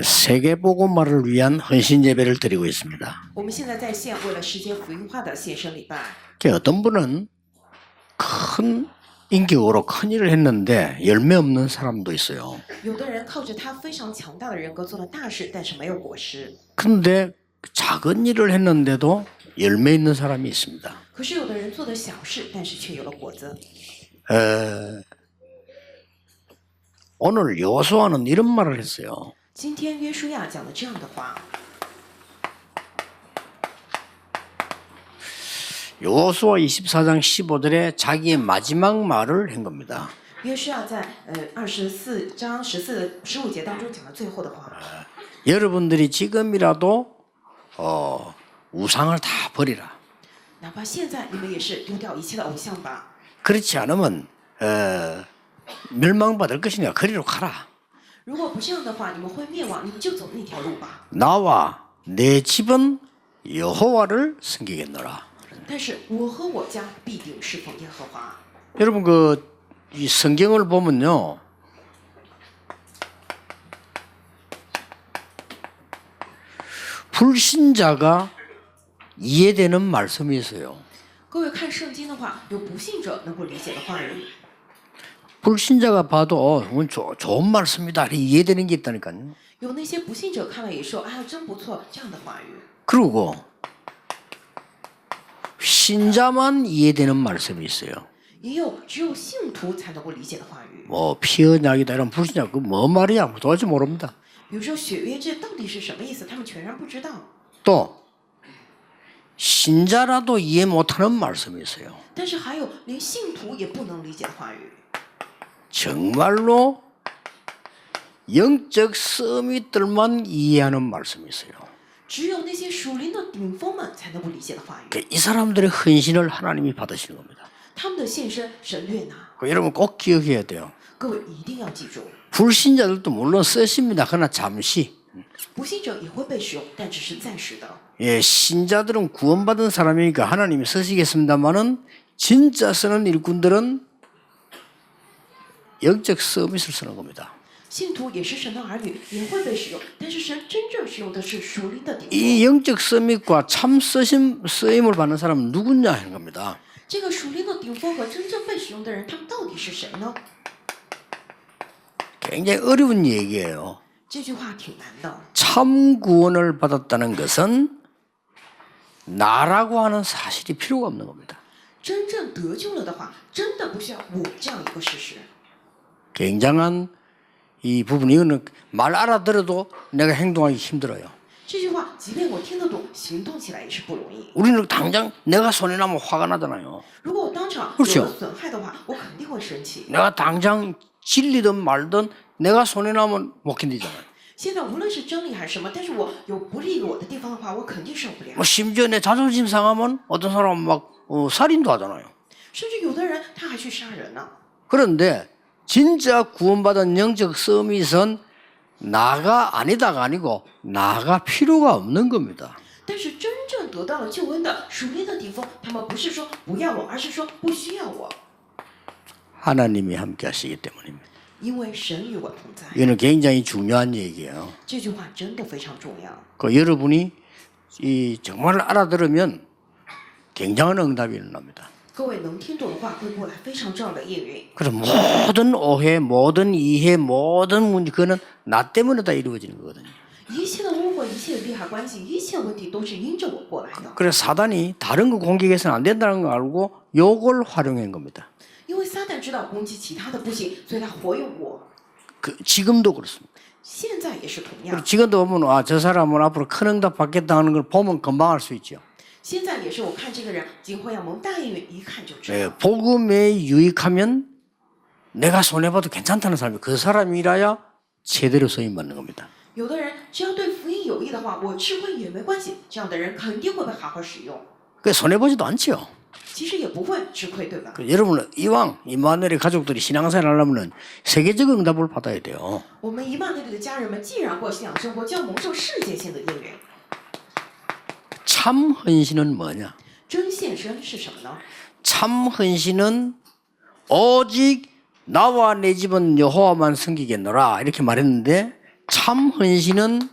세계 복음화를 위한 헌신 예배를 드리고 있습니다. 我们现在在线为了世界福音化的献身礼拜。 어떤 분은 큰 인격으로 큰 일을 했는데 열매 없는 사람도 있어요. 有的人靠着他非常强大的人格做了大事，但是没有果实。 그런데 작은 일을 했는데도 열매 있는 사람이 있습니다. 可是有的人做的小事，但是却有了果子。 오늘 여호수아는 이런 말을 했어요. 今天约书亚讲了这样的话， 여호수아 24장 15절에 자기의 마지막 말을 한 겁니다. 约书亚在24章15节当中讲了最后的话。 여러분들이 지금이라도 우상을 다 버리라. 哪怕现在你们也是丢掉一切的偶像吧。 그렇지 않으면 멸망받을 것이니까 그리로 가라. 如果不这样的话，你们会灭亡，你们就走那条路吧。 나와 내 집은 여호와를 섬기겠노라. 但是我和我家必定侍奉耶和华。 여러분 이 성경을 보면요. 불신자가 이해되는 말씀이 있어요. 各位看圣经的话，有不信者能够理解的话语。 불신자가 봐도 좋은 말씀이다 이렇게 이해되는 게 있다니까요. 有那些不信者看了也说：“哎呀，真不错！”这样的话语。 그리고 신자만 이해되는 말씀이 있어요. 也有只有信徒才能够理解的话语。 뭐 피언약이다 이런 불신자 그 뭐 말이야 도대체 모릅니다. 比如说血约这到底是什么意思，他们全然不知道。 또 신자라도 이해 못하는 말씀이 있어요. 但是还有连信徒也不能理解的话语。 정말로 영적 서밋들만 이해하는 말씀이 있어요. 只有那些属灵的顶峰们才能够理解的话语。 이 사람들의 헌신을 하나님이 받으시는 겁니다. 他们的献身神悦纳， 여러분 꼭 기억해야 돼요. 各位一定要记住。 불신자들도 물론 쓰십니다. 그러나 잠시. 不信者也会被使用，但只是暂时的。 예, 신자들은 구원받은 사람이니까 하나님이 쓰시겠습니다만은 진짜 쓰는 일꾼들은 영적 서밋을 쓰는 겁니다. 信徒也是神的儿女，也会被使用，但是神真正使用的是属灵的顶峰。 이 영적 서밋과 참 쓰임을 받는 사람은 누구냐 하는 겁니다. 这个属灵的顶峰和真正被使用的人，他们到底是谁呢？ 굉장히 어려운 얘기예요. 这句话挺难的。 참 구원을 받았다는 것은 나라고 하는 사실이 필요가 없는 겁니다. 真正得救了的话，真的不需要我这样一个事实。 굉장한 이 부분 이거는 말 알아들어도 내가 행동하기 힘들어요. 这句话，即便我听得懂，行动起来也是不容易。 우리는 당장 내가 손해 나면 화가 나잖아요. 如果我当场 그렇죠 有了损害的话，我肯定会生气。 내가 당장 진리든 말든 내가 손해 나면 못 견디잖아요. 现在无论是真理还是什么，但是我有不利于我的地方的话，我肯定受不了。 뭐 심지어 내 자존심 상하면 어떤 사람은 막 살인도 하잖아요. 甚至有的人他还去杀人呢。 그런데 진짜 구원받은 영적 서밋은 나가 아니다가 아니고 나가 필요가 없는 겁니다. 但是真正得到了救恩的属灵的顶峰，他们不是说不要我，而是说不需要我， 하나님이 함께 하시기 때문입니다. 因为神与我同在。 이거는 굉장히 중요한 얘기예요. 这句话真的非常重要。 여러분이 이 정말 알아들으면 굉장한 응답이 일어납니다. 各位能听懂的话，会过来非常重要的应允。 그래서 모든 오해, 모든 이해, 모든 문제 그거는 나 때문에 다 이루어지는 거거든요. 一切的误会，一切的利害关系，一切问题都是因着我过来的。 그래서 사단이 다른 거 공격해서는 안 된다는 걸 알고 요걸 활용한 겁니다. 因为撒旦知道攻击其他的不行，所以他活用我。 지금도 그렇습니다. 现在也是同 그리고 样， 지금도 보면 저 사람은 앞으로 큰 응답 받겠다 하는 걸 보면 금방 알 수 있죠. 现在也是我看这个人今后要蒙大应允，一看就知道。 복음에 유익하면 내가 손해봐도 괜찮다는 사람이 그 사람이라야 제대로 쓰임 받는 겁니다. 有的人只要对福音有益的话，我吃亏也没关系，这样的人肯定会被好好使用。 그 손해보지도 않죠. 其实也不会吃亏，对吧？ 여러분 이왕 이마누엘의 가족들이 신앙생활 하려면 세계적 응답을 받아야 돼요. 我们以马内利的家人们，既然过信仰生活，就要蒙受世界性的应允。 참 헌신은 뭐냐? 真献身是什么呢？ 참 헌신은 오직 나와 내 집은 여호와만 섬기겠노라 이렇게 말했는데 참 헌신은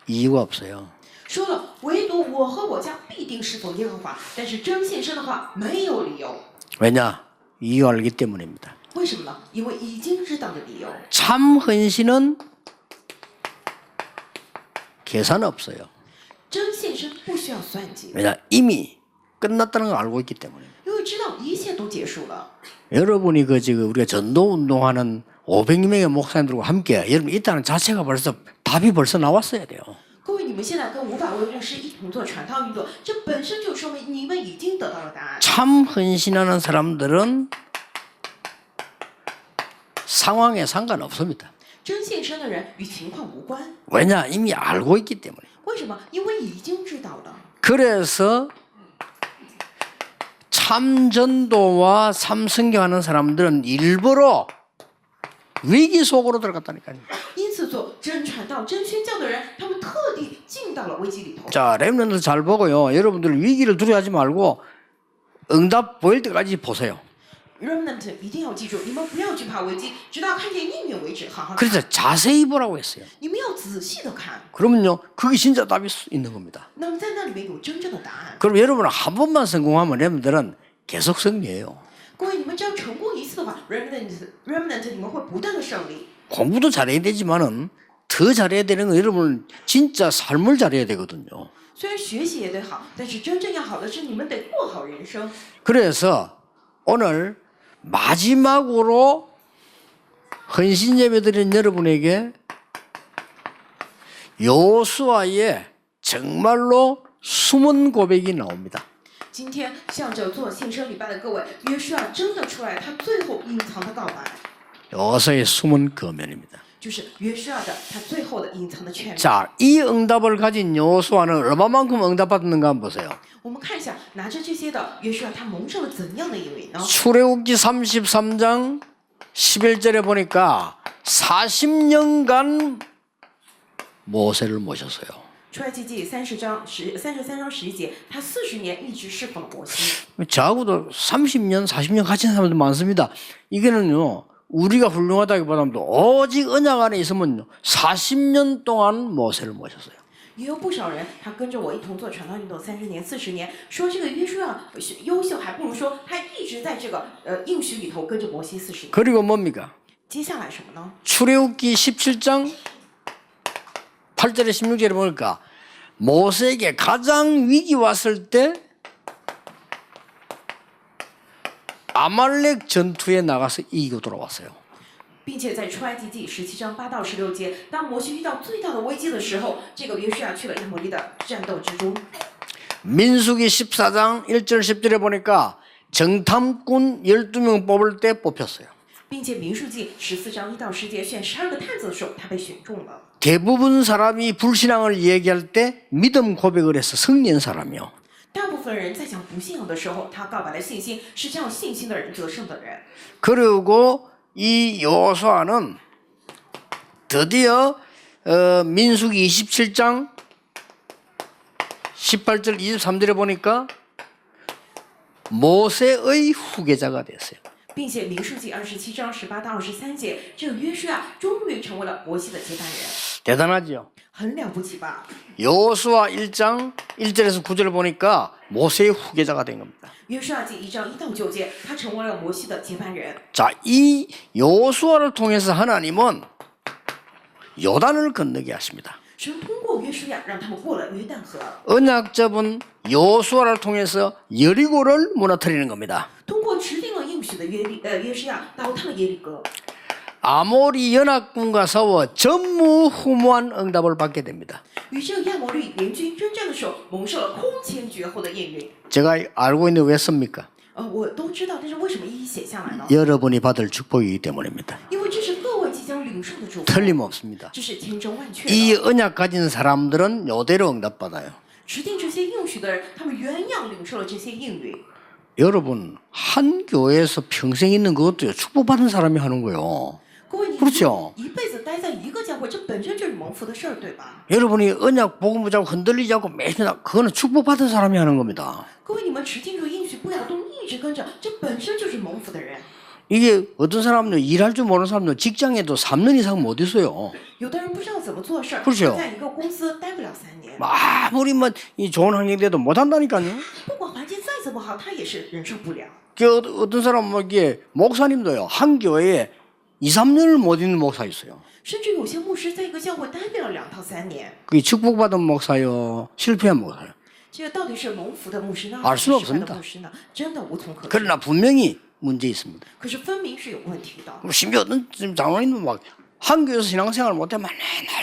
이유가 없어요. 说了，唯独我和我家必定侍奉耶和华，但是真献身的话没有理由。 왜냐? 이유 알기 때문입니다. 为什么呢？因为已经知道的理由。 참 헌신은 계산 없어요. 真献身不需要算计， 왜냐? 이미 끝났다는 걸 알고 있기 때문에. 因为知道一切都结束了。 여러분이 그 지금 우리가 전도 운동하는 500명의 목사님들과 함께 여러분 있다는 자체가 벌써 답이 벌써 나왔어야 돼요. 各位，你们现在跟500位牧师一同做传道运动，这本身就说明你们已经得到了答案。 참 헌신하는 사람들은 상황에 상관없습니다. 真献身的人与情况無关， 왜냐? 이미 알고 있기 때문에. 为什么？因为已经知道了。 그래서 참 전도와 참 선교하는 사람들은 일부러 위기 속으로 들어갔다니까요. 因此，做真传道、真宣教的人，他们特地进到了危机里头。 자, 렘넌트 잘 보고요. 여러분들 위기를 두려워하지 말고 응답 보일 때까지 보세요. Remnant 一定要记住，你们不要惧怕危机，直到看见应允为止，好好看。 그래서 자세히 보라고 했어요. 你们要仔细的看， 그러면요, 그게 진짜 답이 있는 겁니다. 那么在那里面有真正的答案。 그럼 여러분은 한 번만 성공하면 렘넌트들은 계속 승리해요. 各位，你们只要成功一次的话，Remnant 你们会不断的胜利。 공부도 잘해야 되지만은 더 잘해야 되는 건 여러분 진짜 삶을 잘해야 되거든요. 虽然学习也得好，但是真正要好的是你们得过好人生。 그래서 오늘 마지막으로 헌신 예배드린 여러분에게 여호수아의 정말로 숨은 고백이 나옵니다. 今天向着做献身礼拜的各位，约书亚真的出来，他最后隐藏的告白， 여호수아의 숨은 거면입니다. 就是约书亚的他最后的隐藏的劝勉。 자, 이 응답을 가진 여호수아는 얼마만큼 응답받았는가 한번 보세요. 我们看一下，拿着这些的约书亚，他蒙受了怎样的应允呢？ 출애굽기 33장 11절에 보니까 40년간 모세를 모셨어요. 出埃及记33章11节，他40年一直侍奉了摩西。 저하고도 30년, 40년 같이 한 사람들 많습니다. 이거는요, 우리가 훌륭하다기보다는 오직 언약 안에 있으면 40년 동안 모세를 모셨어요. 也有不少人，他跟着我一同做传道运动30年、40年，说这个约书亚优秀，还不如说他一直在这个应许里头跟着摩西40年。 그리고 뭡니까? 接下来什么呢？ 출애굽기 17장 8절에 16절에 보니까 모세에게 가장 위기 왔을 때 아말렉 전투에 나가서 이기고 돌아왔어요. 并且在出埃及记17章8到16节，当摩西遇到最大的危机的时候，这个约书亚去了亚摩利的战斗之中。 민수기 14장 1절 10절에 보니까 정탐꾼 12명 뽑을 때 뽑혔어요. 并且民数记14章1到10节选12个探子的时候，他被选中了。 대부분 사람이 불신앙을 얘기할 때 믿음 고백을 해서 승리한 사람이요. 大部分人在讲不信仰的时候，他告白了信心，是这样信心的人得胜的人。 그리고 이 여호수아는 드디어 민수기 27장 18절 23절에 보니까 모세의 후계자가 됐어요. 并且民数记27章18到23节，这个约书亚终于成为了摩西的接班人， 대단하죠. 很了不起吧？ 여호수아 1장 1절에서 9절을 보니까 모세의 후계자가 된 겁니다. 约书亚记1章1到9节，他成为了摩西的接班人。 자, 이 여호수아를 통해서 하나님은 요단을 건너게 하십니다. 神通过约书亚让他们过了约旦河， 언약잡은 여호수아를 통해서 여리고를 무너뜨리는 겁니다. 通过持定了应许的约书亚倒塌了耶利哥。 아모리 연합군과 싸워 전무후무한 응답을 받게 됩니다. 与这亚摩利联军征战的时候，蒙受了空前绝后的应允。 제가 알고 있는데 왜 씁니까? 我都知道，但是为什么一一写下来呢？ 여러분이 받을 축복이기 때문입니다. 因为这是各位即将领受的祝福， 틀림없습니다. 这是千真万确 이 的。 언약 가진 사람들은 요대로 응답받아요. 持定这些应许的人，他们原样领受了这些应允。 여러분, 한 교회에서 평생 있는 그것도요, 축복받은 사람이 하는 거예요. 各位，你 그렇죠 一辈子待在一个教会，这本身就是蒙福的事儿，对吧？ 여러분이 언약 복음 붙잡고 흔들리지 않고 매일 그거는 축복받은 사람이 하는 겁니다. 各位，你们持定住应许不摇动，一直跟着，这本身就是蒙福的人。 이게 어떤 사람은 일할 줄 모르는 사람은 직장에도 3년 이상 못 있어요. 有的人不知道怎么做事儿， 그렇죠 在一个公司待不了3年， 아무리 이 좋은 환경이 돼도 못 한다니까요. 不管环境再怎么好，他也是忍受不了。 어떤 사람은 이게 목사님도요. 한 교회에 2, 3년을 못 있는 목사 있어요. 甚至有些牧师在一个教会待不了2到3年， 그게 축복받은 목사요, 실패한 목사요. 这个到底是蒙福的牧师呢， 알 还 수는 是失败 없습니다 的牧师呢？真的无从可知。 그러나 분명히 문제 있습니다. 可是分明是有问题的， 심지어 어떤 지금 장로님도 막 한 교회에서 신앙생활 못해 맨날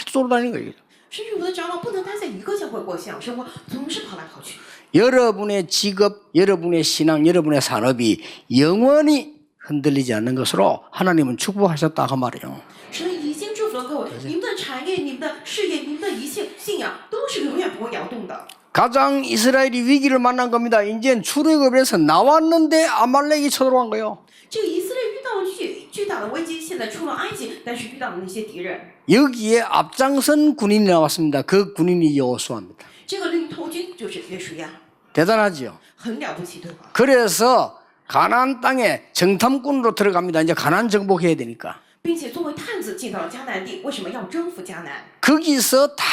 쏘러다니는 거예요. 甚至有的长老不能待在一个教会过信仰生活，总是跑来跑去。 여러분의 직업, 여러분의 신앙, 여러분의 산업이 영원히 흔들리지 않는 것으로 하나님은 축복하셨다 그 말이에요. 神已经祝福了各位，你们的产业、你们的事业、你们的一切信仰都是永远不会摇动的。 가장 이스라엘이 위기를 만난 겁니다. 이제 출애굽에서 나왔는데 아말렉이 쳐들어간 거예요. 这个以色列遇到了巨大的危机，现在出了埃及，但是遇到了那些敌人。 여기에 앞장선 군인이 나왔습니다. 그 군인이 여호수아입니다. 这个领头军就是约书亚， 대단하지요. 很了不起，对吧？ 그래서 가나안 땅에 정탐꾼으로 들어갑니다. 이제 가나안 정복해야 되니까. 并且作为探子进到了迦南地，为什么要征服迦南？ 거기서 다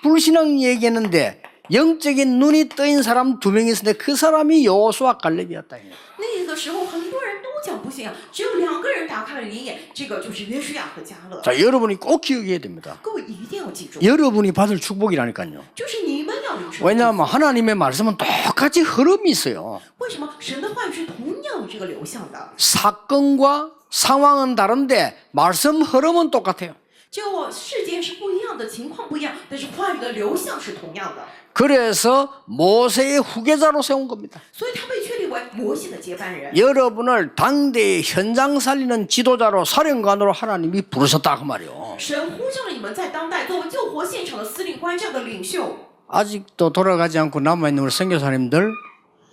불신앙 얘기했는데 영적인 눈이 떠인 사람 2명이 있었는데 그 사람이 여호수아 갈렙이었다. 那个时候很多人都讲不信仰，只有2个人打开了灵眼，这个就是约书亚和迦勒。 자, 여러분이 꼭 기억해야 됩니다. 各位一定要记住， 여러분이 받을 축복이라니까요. 就是你们要领受。 왜냐하면 하나님의 말씀은 똑같이 흐름이 있어요. 为什么神的话语是同样有这个流向的？ 사건과 상황은 다른데 말씀 흐름은 똑같아요. 就事件是不一样的，情况不一样，但是话语的流向是同样的， 그래서 모세의 후계자로 세운 겁니다. 所以他被确立为摩西的接班人。 여러분을 당대의 현장 살리는 지도자로 사령관으로 하나님이 부르셨다 그 말이요. 神呼召了你们在当代作为救活现场的司令官这样的领袖。 아직도 돌아가지 않고 남아있는 우리 선교사님들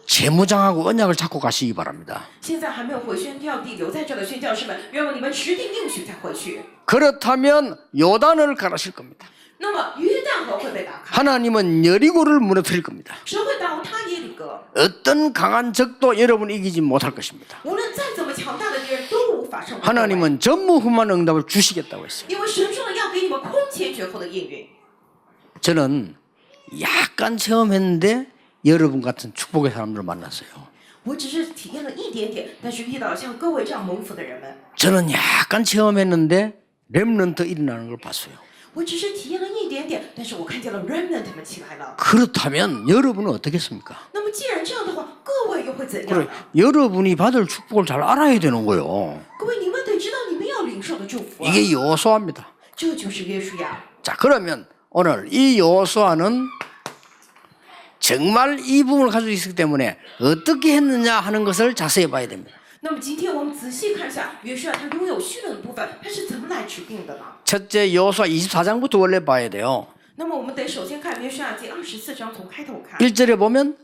재무장하고 언약을 잡고 가시기 바랍니다. 现在还没有回宣教地留在这的宣教士们，愿望你们持定应许再回去。 그렇다면 요단을 가르실 겁니다. 那么约旦河会被打开， 하나님은 여리고를 무너뜨릴 겁니다. 神会倒塌耶利哥。 어떤 강한 적도 여러분이 이기지 못할 것입니다. 无论再怎么强大的敌人都无法胜过各位， 하나님은 전무후무한 응답을 주시겠다고 했어요. 因为神说了要给你们空前绝后的应允。 저는 약간 체험했는데 여러분 같은 축복의 사람들을 만났어요. 我只是体验了一点点，但是遇到了像各位这样蒙福的人们。 저는 약간 체험했는데 렘넌트 일어나는 걸 봤어요. 我只是体验了一点点，但是我看见了 remnant 们起来了。 그렇다면 여러분은 어떻겠습니까? 那么既然这样的话，各位又会怎样 그래, 呢？ 여러분이 받을 축복을 잘 알아야 되는 거예요. 各位，你们得知道你们要领受的祝福、啊， 이게 여호수아입니다. 这就是约书亚。 자, 그러면 오늘 이 여호수아는 정말 이 부분을 가지고 있기 때문에 어떻게 했느냐 하는 것을 자세히 봐야 됩니다. 那么今天我们仔细看一下约书亚他拥有训练的部分，他是怎么来指定的呢？ 첫째 여호수아 24장부터 원래 봐야 돼요. 那么我们得首先看约书亚记24章，从开头看。 1절에 보면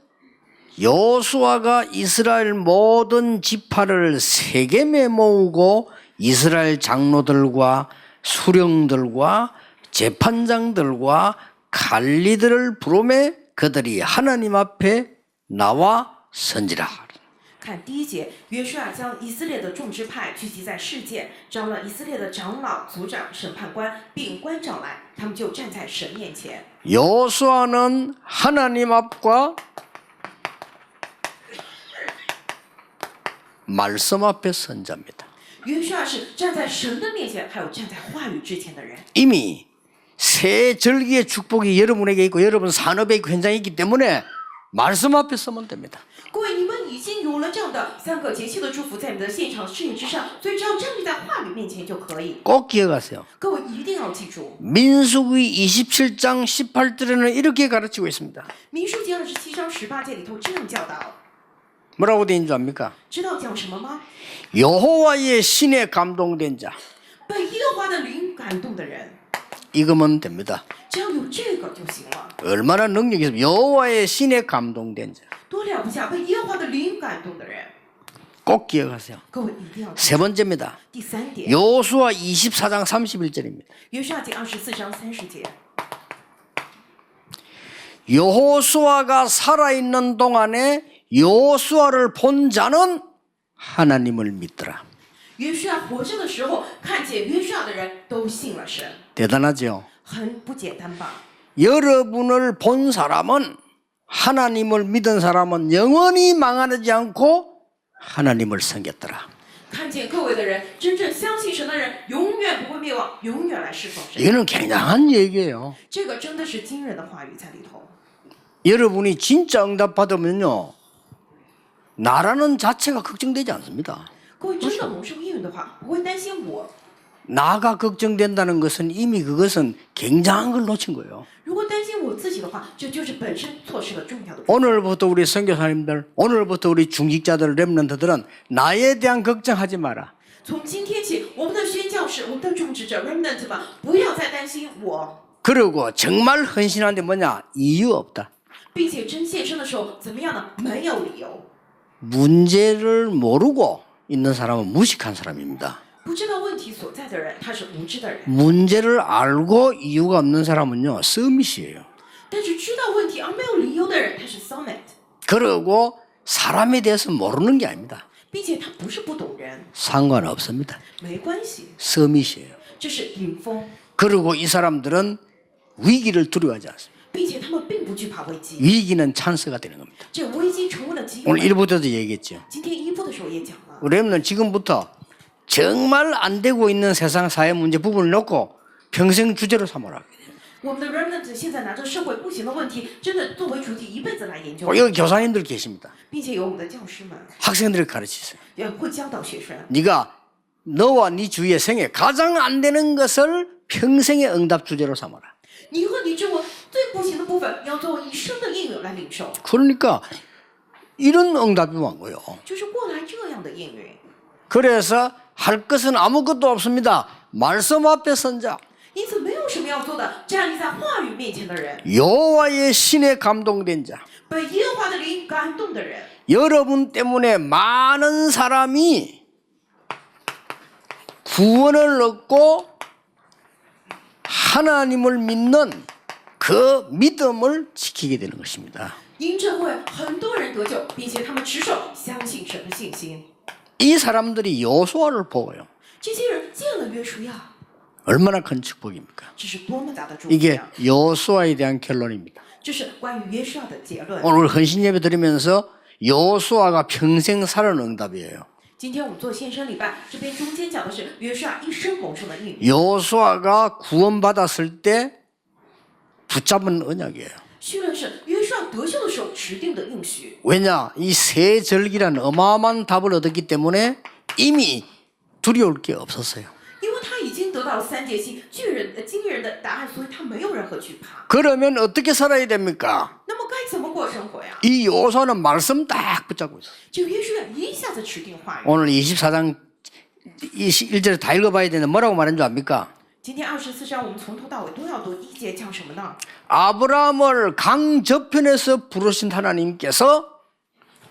여호수아가 이스라엘 모든 지파를 세겜에 모으고 이스라엘 장로들과 수령들과 재판장들과 관리들을 부르매 그들이 하나님 앞에 나와 선지라. 看第1节，约书亚将以色列的众支派聚集在世界，招了以色列的长老、族长、审判官，并官长来，他们就站在神面前。 여호수아는 하나님 앞과 말씀 앞에 선자입니다. 约书亚是站在神的面前，还有站在话语之前的人。 이미 새 절기의 축복이 여러분에게 있고 여러분 산업에 있고 현장에 있기 때문에 말씀 앞에 서면 됩니다. 各位，你们已经有了这样的3个节气的祝福在你们的现场事业之上，所以只要站立在话语面前就可以。 꼭 기억하세요. 各位一定要记住， 민수기 27장 18절에는 이렇게 가르치고 있습니다. 民数记27章18节里头这样教导， 뭐라고 되어 있는 줄 압니까? 知道讲什么吗？ 여호와의 신에 감동된 자. 被耶和华的灵感动的人， 이거면 됩니다. 只要有这个就行了。 얼마나 능력이 있으면 여호와의 신에 감동된 자. 多了不起啊！被耶和华的灵感动的人， 꼭 기억하세요. 各位一定要记。 세 번째입니다. 第3点， 여호수아 24장 31절입니다. 约书亚记24章30节， 여호수아가 살아있는 동안에 여호수아를 본 자는 하나님을 믿더라. 约书亚活着的时候，看见约书亚的人都信了神， 대단하죠. 很不简单吧？ 여러분을 본 사람은 하나님을 믿은 사람은 영원히 망하지 않고 하나님을 섬겼더라. 看见各位的人，真正相信神的人，永远不会灭亡，永远来侍奉神。 이거는 굉장한 얘기예요. 这个真的是惊人的话语在里头。 여러분이 진짜 응답 받으면요, 나라는 자체가 걱정되지 않습니다. 各位真的蒙受应允的话，不会担心我。 나가 걱정된다는 것은 이미 그것은 굉장한 걸 놓친 거예요. 如果担心我自己的话，这就是本身错失了重要的。 오늘부터 우리 선교사님들, 오늘부터 우리 중직자들, 렘넌트들은 나에 대한 걱정하지 마라. 从今天起，我们的宣教士、我们的种植者 remnant 们，不要再担心我， 그리고 정말 헌신한데 뭐냐? 이유 없다. 并且真献身的时候怎么样呢？没有理由。 문제를 모르고 있는 사람은 무식한 사람입니다. 不知道问题所在的人，他是无知的人； 문제를 알고 이유가 없는 사람은요, 서밋이에요. 但是知道问题而没有理由的人，他是 summit， 그리고 사람에 대해서 모르는 게 아닙니다. 并且他不是不懂人， 상관없습니다. 没关系， 서밋이에요. 这是迎风， 그리고 이 사람들은 위기를 두려워하지 않습니다. 并且他们并不惧怕危机， 위기는 찬스가 되는 겁니다. 这危机成为了机 오늘 会。 1부에도 얘기했죠. 今天一部的时候也讲了， 우리는 지금부터 정말 안 되고 있는 세상 사회 문제 부분을 놓고 평생 주제로 삼아라. 我们的 remnant 现在拿着社会不行的问题，真的作为主题一辈子来研究， 여기 교사님들 계십니다. 并且有我们的教师们 학생들을 가르치세요. 也会教导学生。 네가 너와 네 주위의 생에 가장 안 되는 것을 평생의 응답 주제로 삼아라. 你和你周围最不行的部分，要作为一生的应允来领受， 그러니까 이런 응답이 온 거예요. 就是过来这样的应允。 그래서 할 것은 아무것도 없습니다. 말씀 앞에 선 자, 因此，没有什么要做的，站立在话语面前的人， 여호와의 신에 감동된 자. 被耶和华的灵感动的人， 여러분 때문에 많은 사람이 구원을 얻고 하나님을 믿는 그 믿음을 지키게 되는 것입니다. 因这会很多人得救，并且他们持守相信神的信心。 이 사람들이 여호수아를 보고요. 这些人见了约书亚， 얼마나 큰 축복입니까? 这是多么大的祝福 이게 呀！ 여호수아에 대한 결론입니다. 这是关于约书亚的结论。 오늘 헌신 예배 드리면서 여호수아가 평생 사는 응답이에요. 今天我们做献身礼拜，这边中间讲的是约书亚一生蒙受的应允。 여호수아가 구원받았을 때 붙잡은 언약이에요. 虚论是约书亚得救的时候指定的应许， 왜냐? 이 세 절기라는 어마어마한 답을 얻었기 때문에 이미 두려울 게 없었어요. 因为他已经得到了三节期惊人的答案，所以他没有任何惧怕。 그러면 어떻게 살아야 됩니까? 那么该怎么过生活呀？ 이 여호수아는 말씀 딱 붙잡고 있어요. 这约书亚一下子指定话语。 오늘 24장 21절 다 읽어봐야 되는데 뭐라고 말한 줄 압니까? 今天24章我们从头到尾都要读，第一节讲什么呢？ 아브라함을 강 저편에서 부르신 하나님께서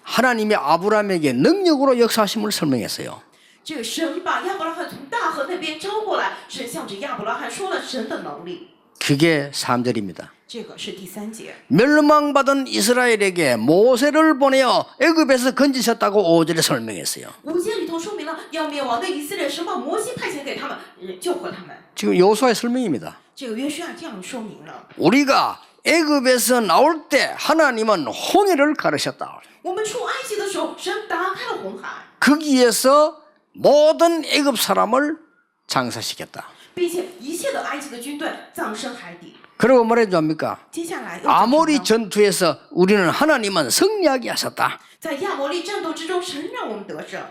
하나님이 아브라함에게 능력으로 역사하심을 설명했어요. 这个神把亚伯拉罕从大河那边招过来，神向着亚伯拉罕说了神的能力。 그게 3절입니다. 这个是第三节。 멸망받은 이스라엘에게 모세를 보내어 애굽에서 건지셨다고 5절에 설명했어요. 5节里头说明了要灭亡的以色列，神把摩西派遣给他们，救活他们。 지금 여호수아의 설명입니다. 这个约书亚这样说明了。 우리가 애굽에서 나올 때 하나님은 홍해를 가르셨다. 我们出埃及的时候，神打开了红海， 거기에서 모든 애굽 사람을 장사시켰다. 并且一切的埃及的军队葬身海底。 그리고 뭐라도 합니까? 接下来又讲什么 아모리 呢 전투에서 우리는 하나님은 승리하게 하셨다. 在亚摩利战斗之中，神让我们得胜。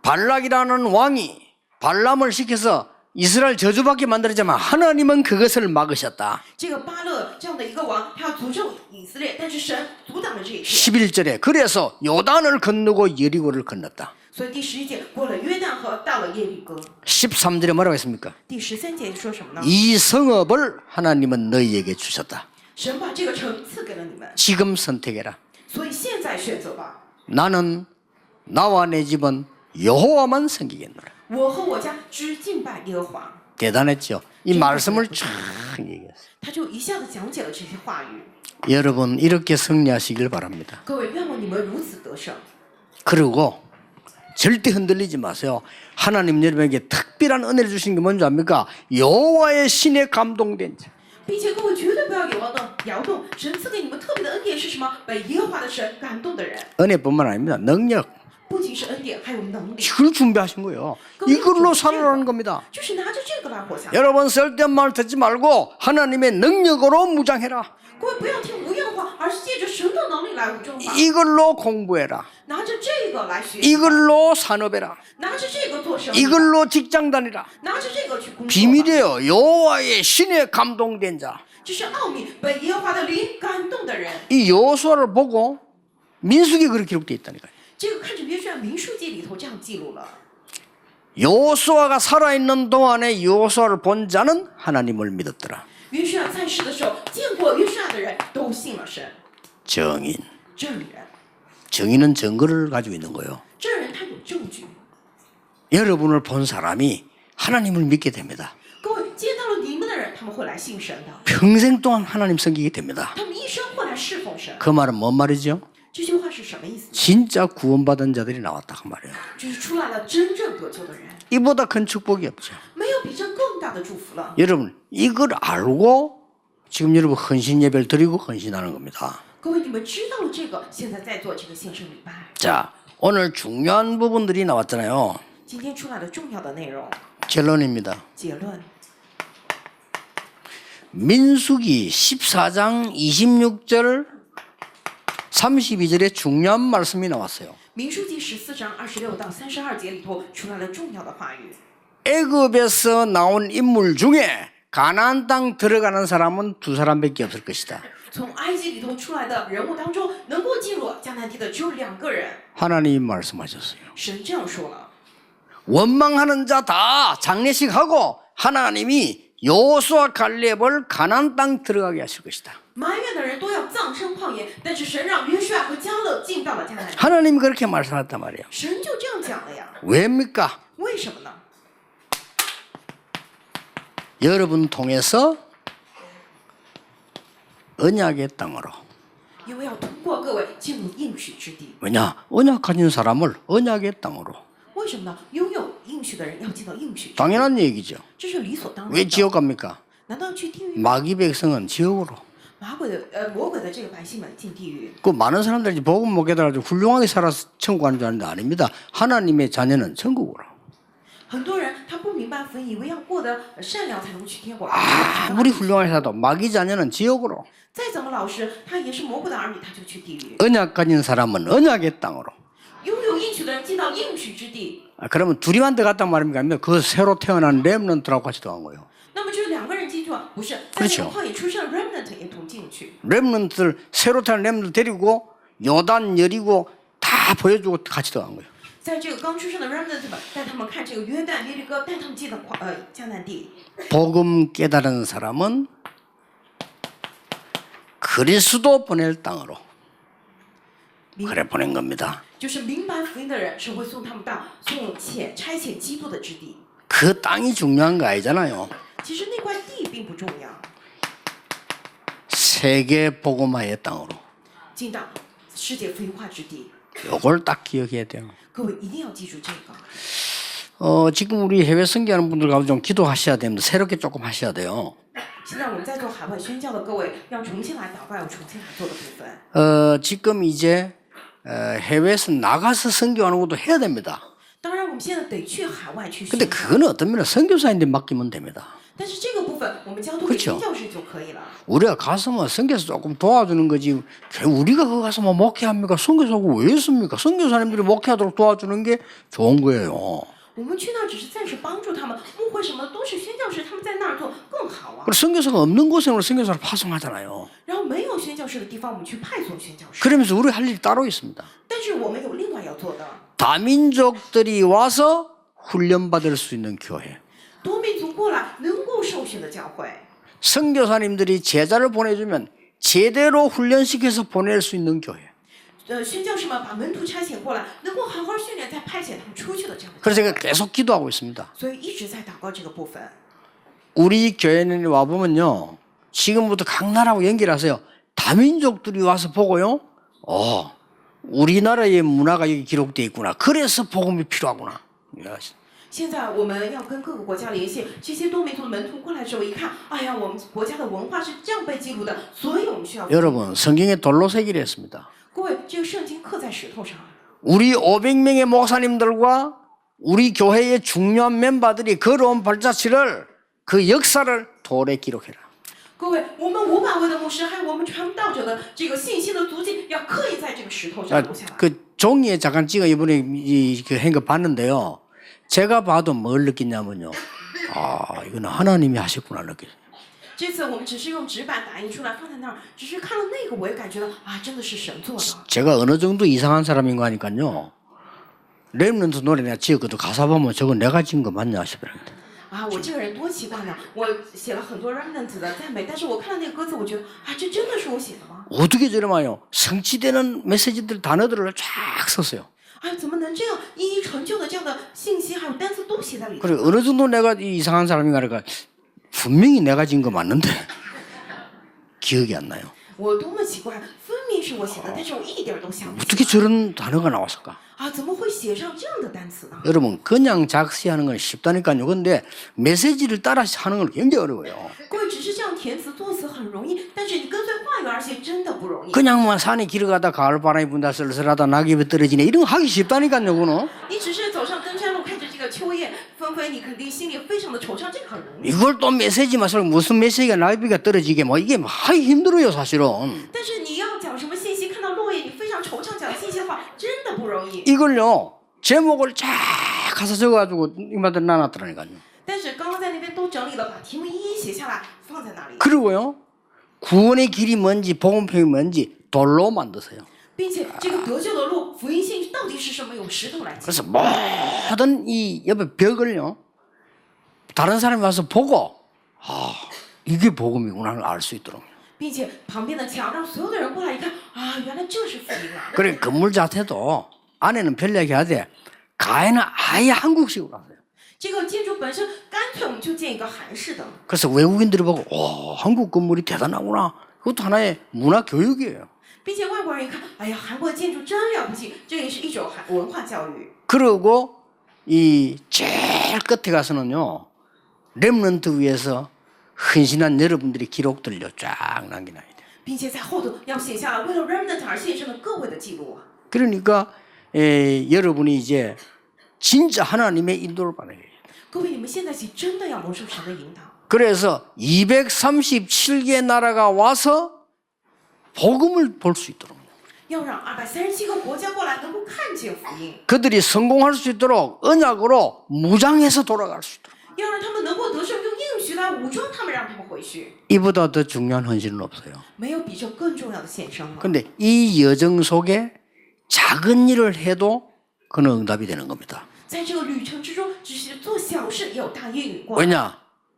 발락이라는 왕이 발람을 시켜서 이스라엘 저주받게 만들었지만 하나님은 그것을 막으셨다. 这个巴勒这样的一个王，他要诅咒以色列，但是神阻挡了这一切。 11절에 그래서 요단을 건너고 여리고를 건넜다. 所以第11节过了约旦河，到了耶利哥。 13절에 뭐라고 했습니까? 第13节说什么呢？ 이 성읍을 하나님은 너희에게 주셨다. 神把这个城赐给了你们， 지금 선택해라. 所以现在选择吧。 나는 나와 내 집은 여호와만 섬기겠노라. 我和我家只敬拜耶和华。 대단했죠. 이 말씀을 쫙 얘기했어요. 他就一下子讲解了这些话语。 여러분 이렇게 승리하시길 바랍니다. 各位，愿望你们如此得胜。 그리고 절대 흔들리지 마세요. 하나님 여러분에게 특별한 은혜를 주신 게 뭔지 압니까? 여호와의 신에 감동된 자. 并且各位绝对不要摇动，神赐给你们特别的恩典是什么？被耶和华的神感动的人， 은혜뿐만 아닙니다. 능력. 不仅是恩典，还有能力， 그걸 준비하신 거예요. 이걸로 살아라는 겁니다. 就是拿着这个来活下来。 여러분 쓸데없는 말 듣지 말고 하나님의 능력으로 무장해라. 各位不要听无用的话，而是借着神的能力来武装法， 이걸로 공부해라. 拿着这个来学习， 이걸로 산업해라. 拿着这个做生意， 이걸로 직장 다니라. 拿着这个去工作。 비밀이에요. 여호와의 신에 감동된 자. 这是奥秘，被耶和华的灵感动的人。 이 여호수아를 보고 민수기 그렇게 기록되어 있다니까요. 这个看着约书亚民数记里头这样记录了。 여호수아가 살아있는 동안에 여호수아를 본 자는 하나님을 믿었더라. 约书亚在世的时候，见过约书亚的人都信了神。 정인. 证人， 정인은 증거를 가지고 있는 거예요. 证人他有证据。 여러분을 본 사람이 하나님을 믿게 됩니다. 各位见到了你们的人，他们会来信神的， 평생 동안 하나님 섬기게 됩니다. 他们一生会来侍奉神。 그 말은 뭔 말이죠? 这句话是什么意思？ 진짜 구원받은 자들이 나왔다 그 말이에요. 就是出来了真正得救的人， 이보다 큰 축복이 없죠. 没有比这更大的祝福了。 여러분 이걸 알고 지금 여러분 헌신 예배를 드리고 헌신하는 겁니다. 各位，你们知道了这个，现在在做这个献圣礼拜。 자, 오늘 중요한 부분들이 나왔잖아요. 今天出来了重要的内容， 결론입니다. 结论。 민수기 14장 26절 32절에 중요한 말씀이 나왔어요. 民数记14章26到32节里头出来了重要的话语。 애굽에서 나온 인물 중에 가나안 땅 들어가는 사람은 두 사람밖에 없을 것이다. 从埃及里头出来的人物当中，能够进入迦南地的只有2个人。 하나님이 말씀하셨어요. 神这样说了。 원망하는 자 다 장례식하고 하나님이 여호수아 갈렙을 가나안 땅 들어가게 하실 것이다. 埋怨的人都要葬身旷野，但是神让约书亚和迦勒进到了迦南地。 하나님이 그렇게 말씀하셨단 말이에요. 神就这样讲了呀？ 왜입니까? 为什么呢？ 여러분 통해서 언약의 땅으로. 因为要通过各位进入应许之地。 왜냐? 언약 가진 사람을 언약의 땅으로. 为什么呢？拥有应许的人要进到应许之地， 당연한 얘기죠. 这是理所当然 왜 的。 지옥 갑니까? 难道去地狱？ 마귀 백성은 지옥으로. 魔鬼的这个百姓们进地狱。 그 많은 사람들이 복음 못 깨달아서 훌륭하게 살아서 천국 가는 줄 아는데 아닙니다. 하나님의 자녀는 천국으로. 很多人他不明白福音，以为要过得善良才能去天国。 아무리 훌륭하게 살아도 마귀 자녀는 지옥으로. 再怎么老实，他也是魔鬼的儿女，他就去地狱。 언약 가진 사람은 언약의 땅으로. 拥有应许的人进到应许之地， 그러면 둘이만 들어갔단 말입니까? 아니면 그 새로 태어난 렘넌트라고 같이 들어간 거예요. 那么就是2个人进去啊，不是在那个旷野出生的 remnant 也同进去。 렘넌트를 새로 태어난 렘넌트 데리고 요단 여리고 다 보여주고 같이 들어간 거예요. 在这个刚出生的 remnant 们带他们看这个约旦耶利哥，带他们进到迦南地。 복음 깨달은 사람은 그리스도 보낼 땅으로 그래 보낸 겁니다. 就是明白福音的人，是会送他们到差遣基督的之地。 그 땅이 중요한 거 아니잖아요. 其实那块地并不重要， 세계 복음화의 땅으로. 进到世界福音化之地。 요걸 딱 기억해야 돼요. 各位一定要记住这个。 지금 우리 해외 선교하는 분들 가면 좀 기도하셔야 됩니다. 새롭게 조금 하셔야 돼요. 现在我们在做海外宣教的各位，要重新来祷告，要重新来做的部分。 지금 이제 해외에서 나가서 선교하는 것도 해야 됩니다. 当然，我们现在得去海外去宣 근데 教， 그거는 어떤 면에 선교사인데 맡기면 됩니다. 但是这个部分我们交托给 그렇죠 宣教士就可以了。 우리가 가서 뭐 선교사 조금 도와주는 거지. 우리가 거기 가서 뭐 목회합니까? 선교사고 왜 있습니까? 선교사님들이 목회하도록 도와주는 게 좋은 거예요. 我们去那儿只是暂时帮助他们，牧会什么都是宣教士，他们在那儿做更好啊。 그리고 선교사가 없는 곳에 우리 선교사를 파송하잖아요. 然后没有宣教士的地方，我们去派送宣教士。 그러면서 우리 할 일이 따로 있습니다. 但是我们有另外要做的， 다민족들이 와서 훈련받을 수 있는 교회. 多民族过来能够受训的教会。 선교사님들이 제자를 보내주면 제대로 훈련시켜서 보낼 수 있는 교회. 宣教士们把门徒差遣过来，能够好好训练，再派遣他们出去的这样的教 그래서 会。 제가 계속 기도하고 있습니다. 所以一直在祷告这个部分。 우리 교회는 와보면요. 지금부터 각 나라하고 연결하세요. 다민족들이 와서 보고요. 우리나라의 문화가 여기 기록되어 있구나. 그래서 복음이 필요하구나. 现在我们要跟各个国家联系，这些多民族的门徒过来之后，一看，哎呀，我们国家的文化是这样被记录的，所以我们需要。 여러분, 성경에 돌로 새기려 했습니다. 各位，这个圣经刻在石头上。 우리 500명의 목사님들과 우리 교회의 중요한 멤버들이 걸어온 발자취를 그 역사를 돌에 기록해라. 各位，我们500位的牧师，还有我们传道者的这个信息的足迹，要刻意在这个石头上留下来。 그 종이에 잠깐 찍어 이번에 한 거 봤는데요. 제가 봐도 뭘 느꼈냐면요. 아, 이거는 하나님이 하셨구나 느꼈어요. 这次我们只是用纸板打印出来放在那儿，只是看了那个，我也感觉到啊，真的是神做的。 제가 어느 정도 이상한 사람인 거 하니까요. 렘넌트 노래 내가 지었거든. 가사 보면 저거 내가 지은 거 맞냐 싶더라고요. 啊，我这个人多奇怪呢！我写了很多 remnant 的赞美，但是我看到那个歌词，我觉得啊，这真的是我写的吗？ 어떻게 저러마요? 성취되는 메시지들 단어들을 쫙 썼어요. 啊，怎么能这样一一成就的这样的信息还有单词都写在里头？ 그래 어느 정도 내가 이상한 사람인가 그러니까 분명히 내가 지은 거 맞는데 기억이 안 나요. 我多么奇怪，分明是我写的，但是我一点都想不起 어떻게 저런 단어가 나왔을까? 啊，怎么会写上这样的单词呢？ 여러분 그냥 작시하는 건 쉽다니까요. 근데 메시지를 따라 하는 건 굉장히 어려워요. 各位只是这样填词作词很容易，但是你跟随话语而写真的不容易。 그냥만 산에 길어가다 가을 바람이 분다 쓸쓸하다 낙엽이 떨어지네 이런 거 하기 쉽다니까요. 그거는. 你只是走上登山路，看着这个秋叶纷飞，你肯定心里非常的惆怅，这个很容易。 이걸 또 메시지만 써 무슨 메시지가 낙엽이가 떨어지게 뭐 이게 하기 힘들어요 사실은. 但是你要讲什么信息，看到落叶你非常惆怅，讲信息的话，真的不容易。 이걸요 제목을 쫙 가서 적어가지고 이마들 나눴더라니까요. 但是刚刚在那边都整理了，把题目一一写下来，放在那里， 그리고요 구원의 길이 뭔지 복음편이 뭔지 돌로 만드세요. 并且这个得救的路，福音信到底是什么，用石头来记。 그래서 모든 이 옆에 벽을요 다른 사람이 와서 보고 아 이게 복음이구나 알 수 있도록. 并且旁边的墙让所有的人过来一看，啊，原来这是福音啊！ 그래 건물 자체도 안에는 편리하게 하되 가에는 아예 한국식으로 하세요. 这个建筑本身，干脆我们就建一个韩式的。 그래서 외국인들이 보고 와 한국 건물이 대단하구나. 그것도 하나의 문화 교육이에요. 并且外国人一看，哎呀，韩国的建筑真了不起，这也是一种文化教育。 그리고 이 제일 끝에 가서는요 렘넌트 위에서 헌신한 여러분들의 기록들요 쫙 남겨놔야 돼요. 并且在后头要写下来为了 remnant 而献身的各位的记录啊。 그러니까 여러분이 이제 진짜 하나님의 인도를 받아야 돼요. 各位，你们现在起真的要蒙受神的引导。 그래서 237개 나라가 와서 복음을 볼 수 있도록 要让237个国家过来能够看见福音， 그들이 성공할 수 있도록 언약으로 무장해서 돌아갈 수 있도록 要让他们能够得胜，用应许来武装他们，让他们回去。 이보다 더 중요한 헌신은 없어요. 没有比这更重要的献身了。 그런데 이 여정 속에 작은 일을 해도 그는 응답이 되는 겁니다. 在这个旅程之中，只是做小事也有大应允过来。 왜냐?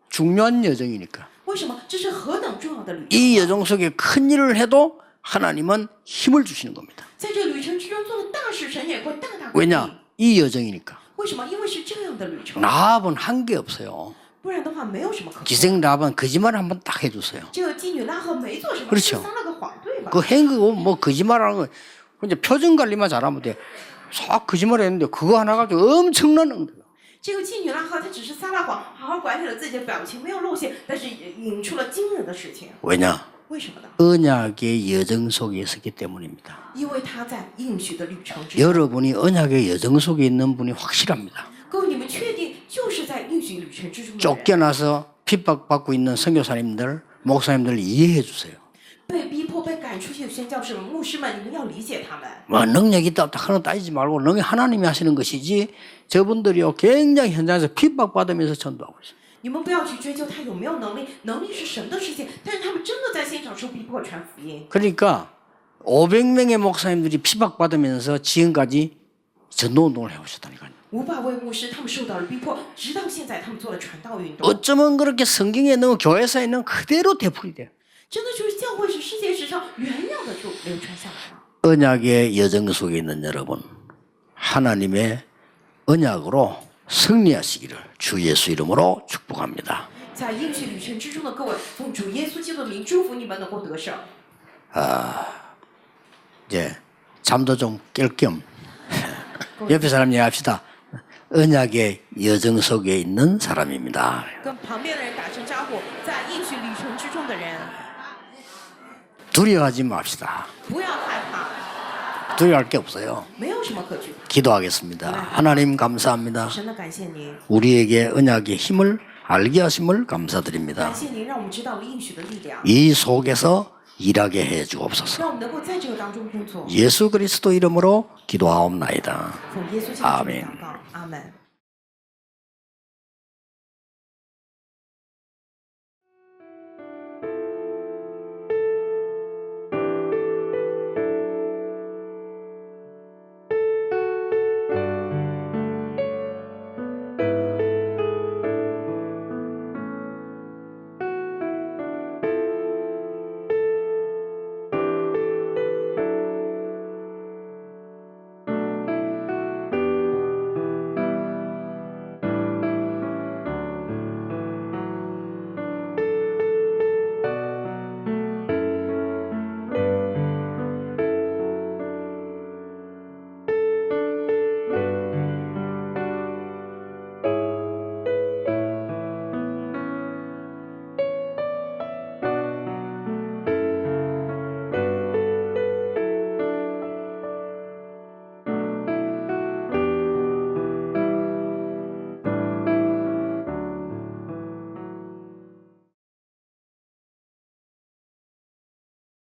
중요한 여정이니까. 为什么？这是何等重要的旅程！ 이 여정 속에 큰 일을 해도 하나님은 힘을 주시는 겁니다. 在这个旅程之中做的大事，神也会大大鼓励。 왜냐? 이 여정이니까. 为什么？因为是这样的旅程， 라합은 한 게 없어요. 不然的话没有什么可说。 기생 라합은 거짓말 한번 딱 해줬어요. 这个妓女拉合没做什么， 그렇 只 죠 撒了个谎，对吧？ 그 행거 뭐 거짓말하는 거 이제 표정 관리만 잘하면 돼. 싹 거짓말했는데 그거 하나 가지고 엄청난 응답. 这个妓女拉合她只是撒了谎，好好管理了自己的表情，没有露馅，但是引出了惊人的事情。 왜냐? 为什么呢？ 언약의 여정 속에 있었기 때문입니다. 因为她在应许的旅程之中。 여러분이 언약의 여정 속에 있는 분이 확실합니다. 各位，你们确定就是在应许旅程之中的人？ 쫓겨나서 핍박받고 있는 선교사님들, 목사님들 이해해 주세요. 被逼迫、被赶出去的宣教士们、牧师们，你们要理解他们。 뭐 능력이 있다 없다 하는 거 따지지 말고 능력 하나님이 하시는 것이지 저분들이요 굉장히 현장에서 핍박받으면서 전도하고 있어요. 你们不要去追究他有没有能力，能力是神的事情，但是他们真的在现场受逼迫传福音。 그러니까 500명의 목사님들이 핍박받으면서 지금까지 전도운동을 해오셨다니까요. 500位牧师，他们受到了逼迫，直到现在他们做了传道运动。 어쩌면 그렇게 성경에 있는 교회사에 있는 그대로 되풀이 돼요. 真的就是教会是世界史上原样的就流传下来了。 언약의 여정 속에 있는 여러분, 하나님의 언약으로 승리하시기를 주 예수 이름으로 축복합니다. 在应许旅程之中的各位，奉主耶稣基督的名祝福你们能够得胜。 이제 잠도 좀 깰 겸 옆에 사람 얘기합시다. 언약의 여정 속에 있는 사람입니다. 跟旁边的人打声招呼，在应许旅程之中的人， 두려워하지 맙시다. 不要害怕， 두려워할 게 없어요. 没有什么可惧怕。 기도하겠습니다. 하나님 감사합니다. 神的感谢您， 우리에게 언약의 힘을 알게 하심을 감사드립니다. 感谢您让我们知道了应许的力量， 이 속에서 일하게 해 주옵소서. 让我们能够在这个当中工作。 예수 그리스도 이름으로 기도하옵나이다. 奉耶稣基督的 아멘. 祷告，阿门。